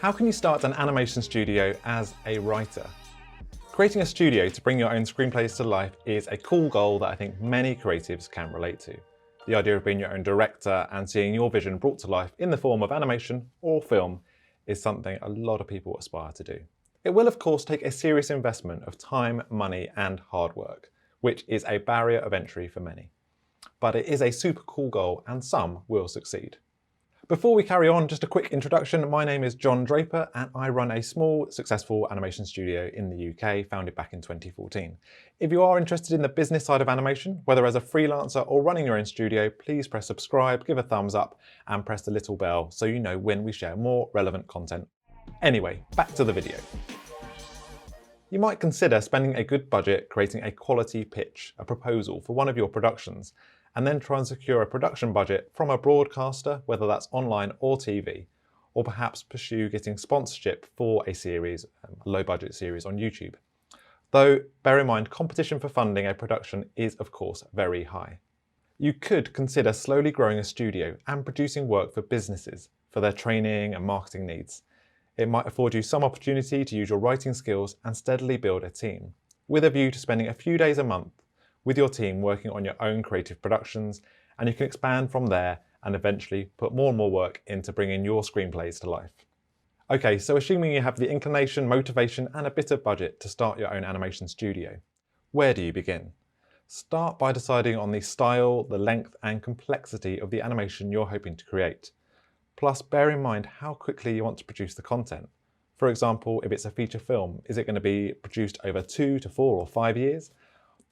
How can you start an animation studio as a writer? Creating a studio to bring your own screenplays to life is a cool goal that I think many creatives can relate to. The idea of being your own director and seeing your vision brought to life in the form of animation or film is something a lot of people aspire to do. It will of course take a serious investment of time, money and hard work, which is a barrier of entry for many. But it is a super cool goal and some will succeed. Before we carry on, just a quick introduction. My name is John Draper and I run a small, successful animation studio in the UK, founded back in 2014. If you are interested in the business side of animation, whether as a freelancer or running your own studio, please press subscribe, give a thumbs up and press the little bell so you know when we share more relevant content. Anyway, back to the video. You might consider spending a good budget creating a quality pitch, a proposal for one of your productions, and then try and secure a production budget from a broadcaster, whether that's online or TV, or perhaps pursue getting sponsorship for a series, a low budget series on YouTube. Though, bear in mind, competition for funding a production is of course very high. You could consider slowly growing a studio and producing work for businesses for their training and marketing needs. It might afford you some opportunity to use your writing skills and steadily build a team, with a view to spending a few days a month with your team working on your own creative productions, and you can expand from there and eventually put more and more work into bringing your screenplays to life. Okay, so assuming you have the inclination, motivation and a bit of budget to start your own animation studio, where do you begin? Start by deciding on the style, the length and complexity of the animation you're hoping to create. Plus, bear in mind how quickly you want to produce the content. For example, if it's a feature film, is it going to be produced over 2 to 4 or 5 years?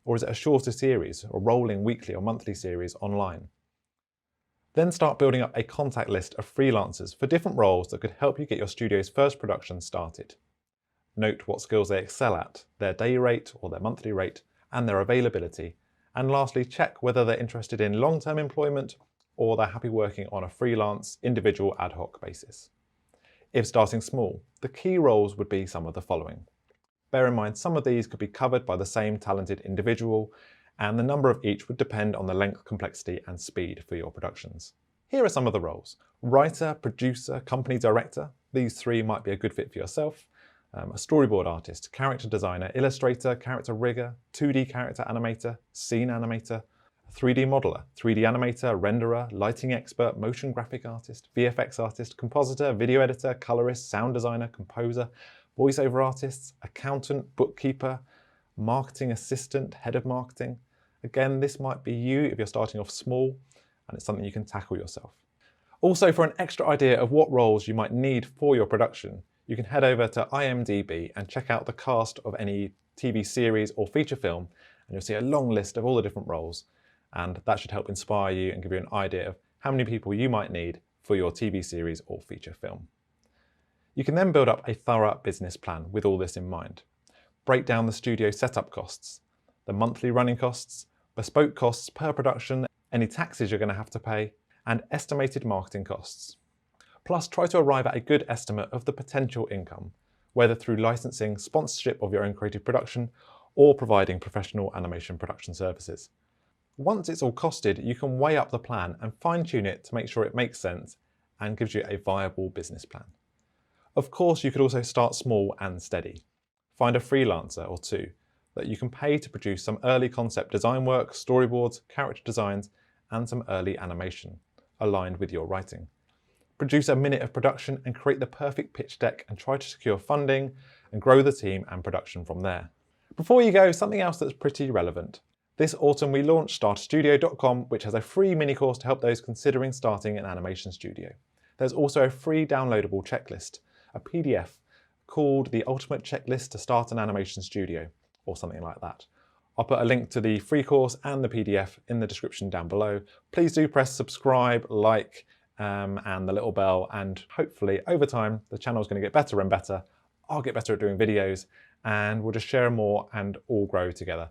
Or is it a shorter series, or rolling weekly or monthly series online? Then start building up a contact list of freelancers for different roles that could help you get your studio's first production started. Note what skills they excel at, their day rate or their monthly rate, and their availability. And lastly, check whether they're interested in long-term employment or they're happy working on a freelance, individual ad hoc basis. If starting small, the key roles would be some of the following. Bear in mind, some of these could be covered by the same talented individual, and the number of each would depend on the length, complexity, and speed for your productions. Here are some of the roles. Writer, producer, company director. These three might be a good fit for yourself. A storyboard artist, character designer, illustrator, character rigger, 2D character animator, scene animator, 3D modeler, 3D animator, renderer, lighting expert, motion graphic artist, VFX artist, compositor, video editor, colorist, sound designer, composer, voiceover artists, accountant, bookkeeper, marketing assistant, head of marketing. Again, this might be you if you're starting off small and it's something you can tackle yourself. Also, for an extra idea of what roles you might need for your production, you can head over to IMDb and check out the cast of any TV series or feature film, and you'll see a long list of all the different roles, and that should help inspire you and give you an idea of how many people you might need for your TV series or feature film. You can then build up a thorough business plan with all this in mind. Break down the studio setup costs, the monthly running costs, bespoke costs per production, any taxes you're going to have to pay, and estimated marketing costs. Plus, try to arrive at a good estimate of the potential income, whether through licensing, sponsorship of your own creative production, or providing professional animation production services. Once it's all costed, you can weigh up the plan and fine-tune it to make sure it makes sense and gives you a viable business plan. Of course, you could also start small and steady. Find a freelancer or two that you can pay to produce some early concept design work, storyboards, character designs, and some early animation aligned with your writing. Produce a minute of production and create the perfect pitch deck and try to secure funding and grow the team and production from there. Before you go, something else that's pretty relevant. This autumn we launched starterstudio.com, which has a free mini course to help those considering starting an animation studio. There's also a free downloadable checklist, a PDF called The Ultimate Checklist to Start an Animation Studio, or something like that. I'll put a link to the free course and the PDF in the description down below. Please do press subscribe, like, and the little bell, and hopefully over time the channel is going to get better and better. I'll get better at doing videos and we'll just share more and all grow together.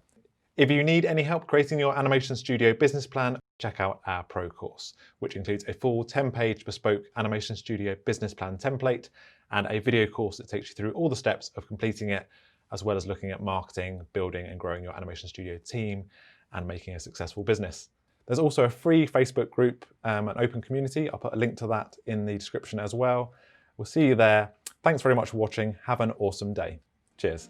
If you need any help creating your animation studio business plan, check out our Pro course, which includes a full 10-page bespoke animation studio business plan template and a video course that takes you through all the steps of completing it, as well as looking at marketing, building and growing your animation studio team and making a successful business. There's also a free Facebook group, an open community. I'll put a link to that in the description as well. We'll see you there. Thanks very much for watching. Have an awesome day. Cheers.